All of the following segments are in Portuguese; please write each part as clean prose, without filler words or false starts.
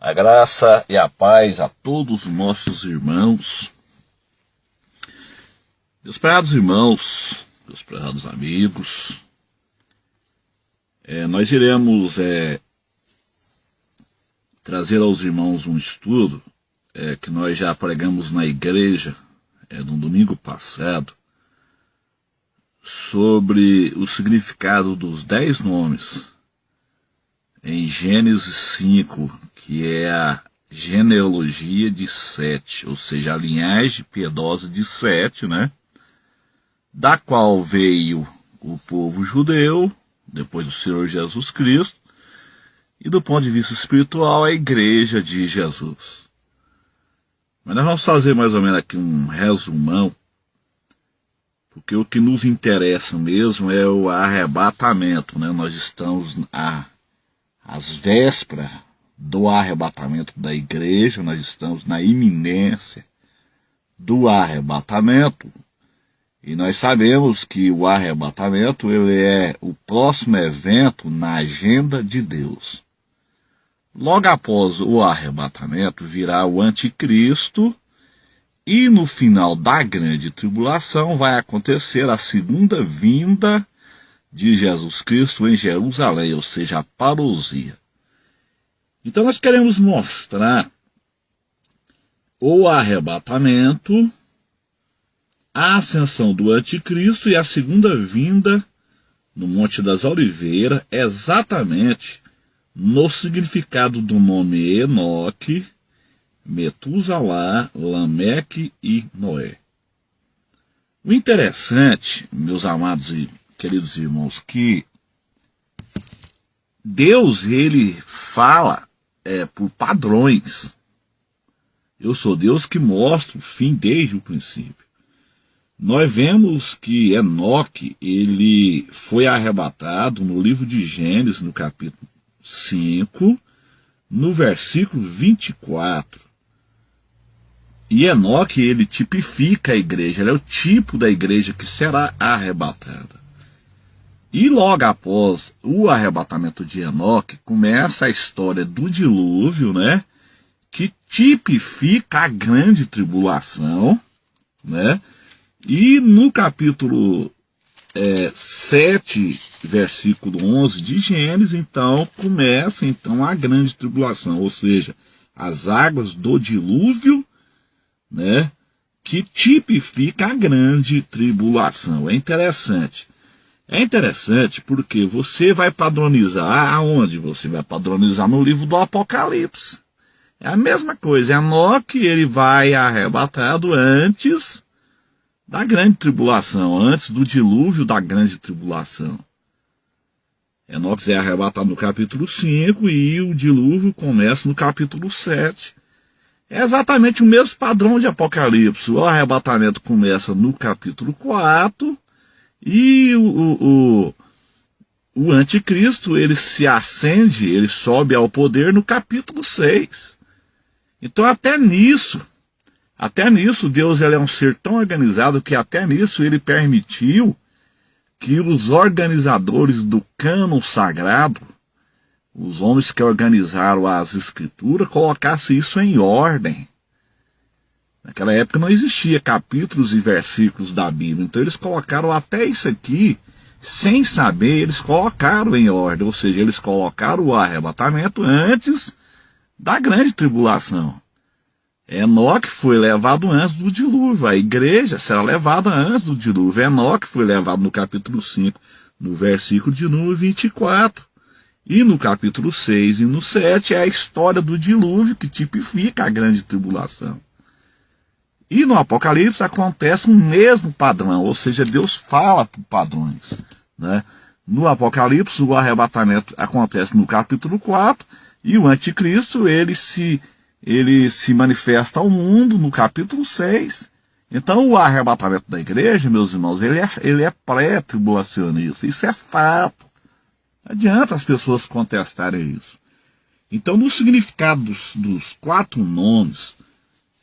A graça e a paz a todos os nossos irmãos. Meus prezados irmãos, meus prezados amigos, nós iremos trazer aos irmãos um estudo que nós já pregamos na igreja no domingo passado, sobre o significado dos 10 nomes em Gênesis 5, que é a genealogia de Sete, ou seja, a linhagem piedosa de Sete, né? Da qual veio o povo judeu, depois do Senhor Jesus Cristo, e do ponto de vista espiritual, a igreja de Jesus. Mas nós vamos fazer mais ou menos aqui um resumão, porque o que nos interessa mesmo é o arrebatamento, né? Nós estamos às vésperas do arrebatamento da igreja, nós estamos na iminência do arrebatamento, e nós sabemos que o arrebatamento ele é o próximo evento na agenda de Deus. Logo após o arrebatamento virá o anticristo, e no final da grande tribulação vai acontecer a segunda vinda de Jesus Cristo em Jerusalém, ou seja, a parousia. Então nós queremos mostrar o arrebatamento, a ascensão do anticristo e a segunda vinda no Monte das Oliveiras, exatamente no significado do nome Enoque, Metusalá, Lameque e Noé. O interessante, meus amados e queridos irmãos, que Deus, ele fala por padrões. Eu sou Deus que mostra o fim desde o princípio. Nós vemos que Enoque, ele foi arrebatado no livro de Gênesis, no capítulo 5, no versículo 24. E Enoque, ele tipifica a igreja, ele é o tipo da igreja que será arrebatada. E logo após o arrebatamento de Enoque, começa a história do dilúvio, né? Que tipifica a grande tribulação, né? E no capítulo 7, versículo 11 de Gênesis, então, começa a grande tribulação, ou seja, as águas do dilúvio, né? Que tipifica a grande tribulação. É interessante. É interessante porque você vai padronizar aonde? Você vai padronizar no livro do Apocalipse. É a mesma coisa. Enoque, ele vai arrebatado antes da grande tribulação, antes do dilúvio da grande tribulação. Enoque é arrebatado no capítulo 5 e o dilúvio começa no capítulo 7. É exatamente o mesmo padrão de Apocalipse. O arrebatamento começa no capítulo 4 e o anticristo, ele se acende, ele sobe ao poder no capítulo 6. Então até nisso, Deus ele é um ser tão organizado que até nisso ele permitiu que os organizadores do cânon sagrado, os homens que organizaram as escrituras, colocassem isso em ordem. Naquela época não existia capítulos e versículos da Bíblia, então eles colocaram até isso aqui, sem saber, eles colocaram em ordem, ou seja, eles colocaram o arrebatamento antes da grande tribulação. Enoque foi levado antes do dilúvio, a igreja será levada antes do dilúvio. Enoque foi levado no capítulo 5, no versículo de número 24. E no capítulo 6 e no 7 é a história do dilúvio que tipifica a grande tribulação. E no Apocalipse acontece o mesmo padrão, ou seja, Deus fala por padrões, né? No Apocalipse o arrebatamento acontece no capítulo 4 e o anticristo ele se manifesta ao mundo no capítulo 6. Então o arrebatamento da igreja, meus irmãos, ele é pré-tribulacionista, isso é fato. Não adianta as pessoas contestarem isso. Então no significado dos 4 nomes,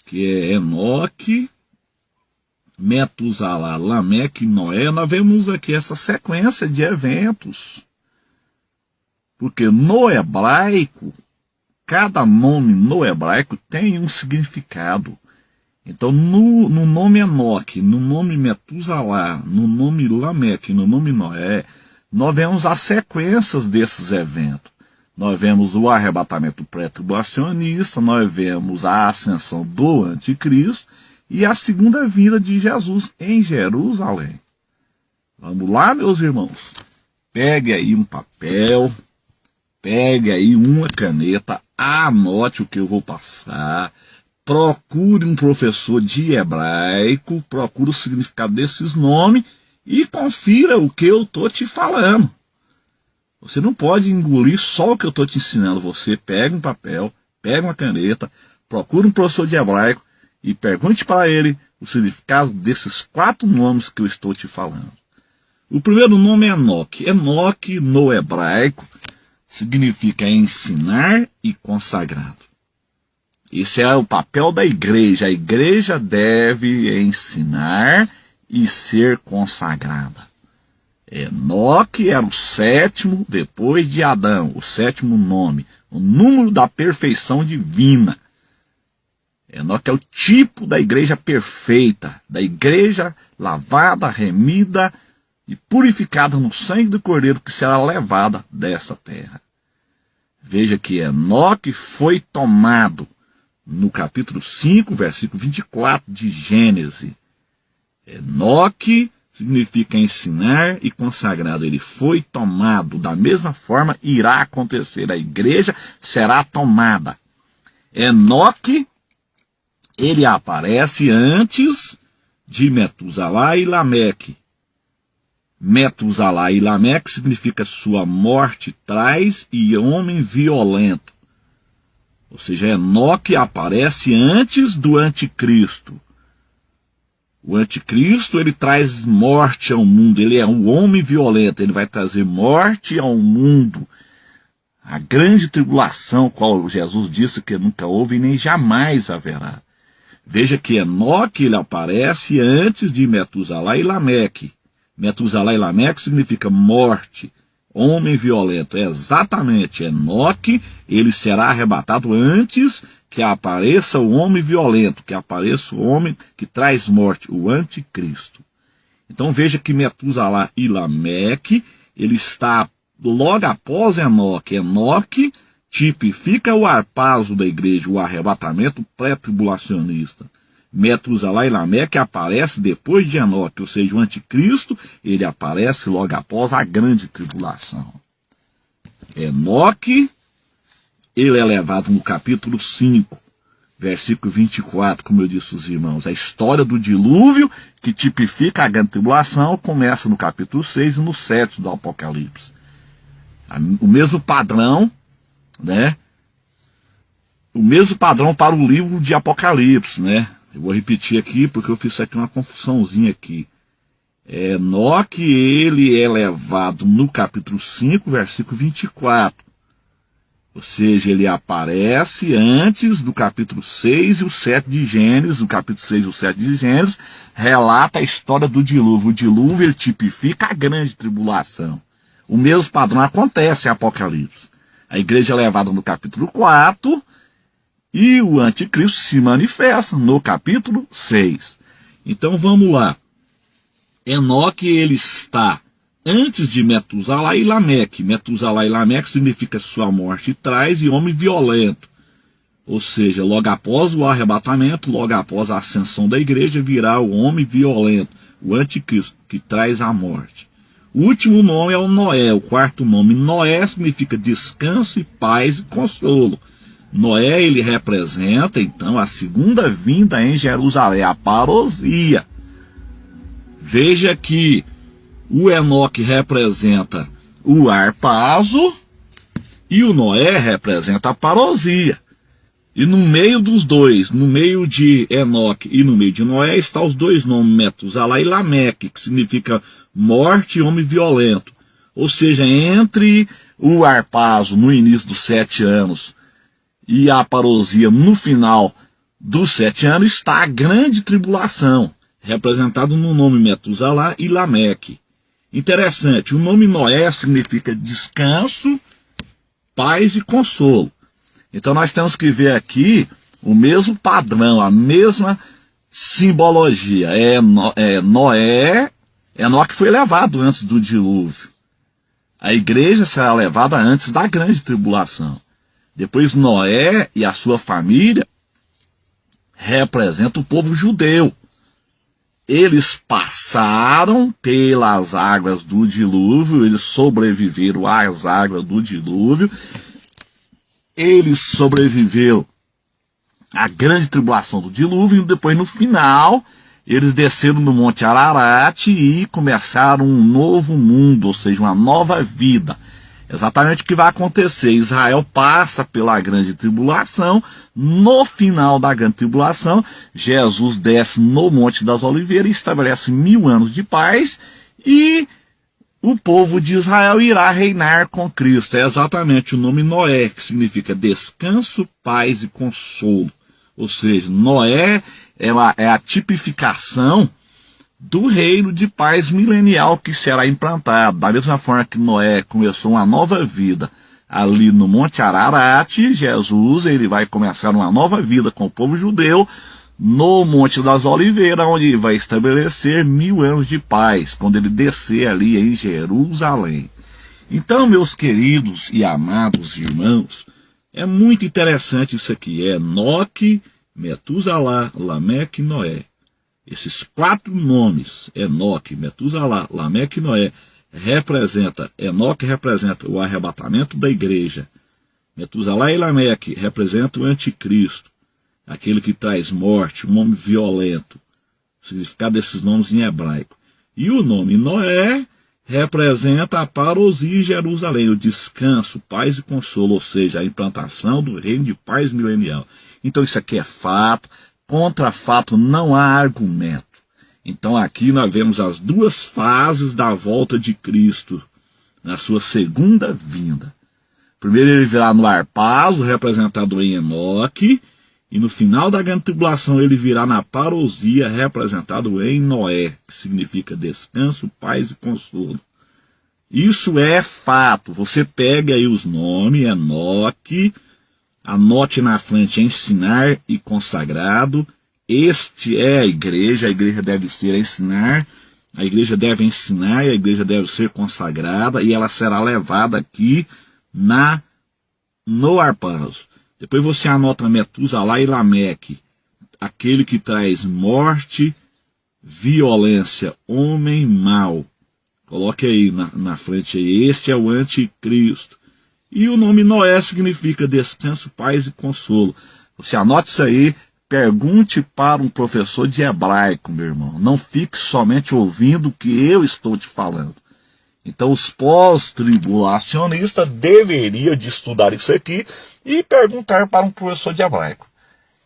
que é Enoque, Metusalá, Lameque e Noé, nós vemos aqui essa sequência de eventos. Porque no hebraico, cada nome no hebraico tem um significado. Então, no nome Enoque, no nome Metusalá, no nome Lameque, no nome Noé, nós vemos as sequências desses eventos. Nós vemos o arrebatamento pré-tribulacionista, nós vemos a ascensão do anticristo e a segunda vinda de Jesus em Jerusalém. Vamos lá, meus irmãos? Pegue aí um papel, pegue aí uma caneta, anote o que eu vou passar, procure um professor de hebraico, procure o significado desses nomes e confira o que eu estou te falando. Você não pode engolir só o que eu estou te ensinando. Você pega um papel, pega uma caneta, procura um professor de hebraico e pergunte para ele o significado desses 4 nomes que eu estou te falando. O primeiro nome é Enoque. Enoque, no hebraico, significa ensinar e consagrado. Esse é o papel da igreja. A igreja deve ensinar e ser consagrada. Enoque era o 7º depois de Adão, o 7º nome, o número da perfeição divina. Enoque é o tipo da igreja perfeita, da igreja lavada, remida e purificada no sangue do Cordeiro que será levada dessa terra. Veja que Enoque foi tomado no capítulo 5, versículo 24 de Gênesis. Enoque significa ensinar e consagrado. Ele foi tomado. Da mesma forma, irá acontecer. A igreja será tomada. Enoque, ele aparece antes de Metusalá e Lameque. Metusalá e Lameque significa sua morte traz e homem violento. Ou seja, Enoque aparece antes do anticristo. O anticristo, ele traz morte ao mundo, ele é um homem violento, ele vai trazer morte ao mundo. A grande tribulação, qual Jesus disse que nunca houve e nem jamais haverá. Veja que Enoque, ele aparece antes de Metusalá e Lameque. Metusalá e Lameque significa morte, homem violento. É exatamente, Enoque, ele será arrebatado antes que apareça o homem violento, que apareça o homem que traz morte, o anticristo. Então veja que Metusalá e Lameque, ele está logo após Enoque. Enoque tipifica o arpazo da igreja, o arrebatamento pré-tribulacionista. Metusalá e Lameque aparece depois de Enoque, ou seja, o anticristo, ele aparece logo após a grande tribulação. Enoque, ele é levado no capítulo 5, versículo 24, como eu disse aos irmãos. A história do dilúvio, que tipifica a grande tribulação, começa no capítulo 6 e no 7 do Apocalipse. O mesmo padrão, né? O mesmo padrão para o livro de Apocalipse, né? Eu vou repetir aqui, porque eu fiz aqui uma confusãozinha aqui. Enoque, ele é levado no capítulo 5, versículo 24. Ou seja, ele aparece antes do capítulo 6 e o 7 de Gênesis. No capítulo 6 e o 7 de Gênesis, relata a história do dilúvio. O dilúvio, ele tipifica a grande tribulação. O mesmo padrão acontece em Apocalipse. A igreja é levada no capítulo 4 e o anticristo se manifesta no capítulo 6. Então vamos lá. Enoque, ele está antes de Metusalá e Lameque. Metusalá e Lameque significa sua morte traz e homem violento. Ou seja, logo após o arrebatamento, logo após a ascensão da igreja, virá o homem violento, o anticristo, que traz a morte. O último nome é o Noé, o 4º nome. Noé significa descanso e paz e consolo. Noé, ele representa, então, a segunda vinda em Jerusalém, a parousia. Veja que o Enoque representa o arpazo e o Noé representa a parousia. E no meio dos dois, no meio de Enoque e no meio de Noé, está os dois nomes, Metusalá e Lameque, que significa morte e homem violento. Ou seja, entre o arpazo no início dos 7 anos e a parousia no final dos 7 anos está a grande tribulação, representado no nome Metusalá e Lameque. Interessante, o nome Noé significa descanso, paz e consolo. Então nós temos que ver aqui o mesmo padrão, a mesma simbologia. Noé, Enoque foi levado antes do dilúvio. A igreja será levada antes da grande tribulação. Depois Noé e a sua família representam o povo judeu. Eles passaram pelas águas do dilúvio, eles sobreviveram às águas do dilúvio, eles sobreviveram à grande tribulação do dilúvio, e depois no final eles desceram no Monte Ararat e começaram um novo mundo, ou seja, uma nova vida. Exatamente o que vai acontecer. Israel passa pela grande tribulação. No final da grande tribulação, Jesus desce no Monte das Oliveiras e estabelece 1000 anos de paz, e o povo de Israel irá reinar com Cristo. É exatamente o nome Noé, que significa descanso, paz e consolo. Ou seja, Noé é a tipificação do reino de paz milenial que será implantado. Da mesma forma que Noé começou uma nova vida ali no Monte Ararat, Jesus ele vai começar uma nova vida com o povo judeu no Monte das Oliveiras, onde vai estabelecer 1000 anos de paz, quando ele descer ali em Jerusalém. Então, meus queridos e amados irmãos, é muito interessante isso aqui. Enoque, Metusalá, Lameque e Noé. Esses 4 nomes, Enoque, Metusalá, Lameque e Noé, Enoque representa o arrebatamento da igreja. Metusalá e Lameque representam o anticristo, aquele que traz morte, um homem violento. O significado desses nomes em hebraico. E o nome Noé representa a parousia em Jerusalém, o descanso, paz e consolo, ou seja, a implantação do reino de paz milenial. Então isso aqui é fato, contra fato não há argumento. Então aqui nós vemos as 2 fases da volta de Cristo na sua segunda vinda. Primeiro ele virá no arpazo, representado em Enoque, e no final da grande tribulação ele virá na parousia, representado em Noé, que significa descanso, paz e consolo. Isso é fato. Você pega aí os nomes, Enoque, anote na frente ensinar e consagrado. Este é a igreja deve ser ensinar, a igreja deve ensinar, e a igreja deve ser consagrada, e ela será levada aqui no arpazo. Depois você anota Metusalá e Lameque, aquele que traz morte, violência, homem mau. Coloque aí na frente aí, este é o anticristo. E o nome Noé significa descanso, paz e consolo. Você anote isso aí, pergunte para um professor de hebraico, meu irmão. Não fique somente ouvindo o que eu estou te falando. Então os pós-tribulacionistas deveriam de estudar isso aqui e perguntar para um professor de hebraico.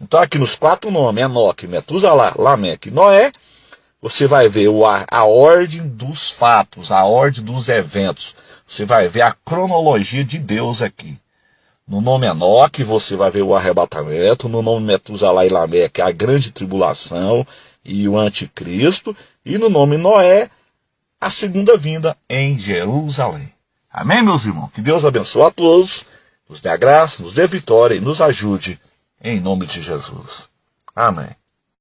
Então aqui nos 4 nomes, Enoque, Metusalá, Lameque e Noé, você vai ver a ordem dos fatos, a ordem dos eventos. Você vai ver a cronologia de Deus aqui. No nome Enoque você vai ver o arrebatamento, no nome Metusalá e Lameque a grande tribulação e o anticristo, e no nome Noé a segunda vinda em Jerusalém. Amém, meus irmãos? Que Deus abençoe a todos, nos dê a graça, nos dê vitória e nos ajude, em nome de Jesus. Amém.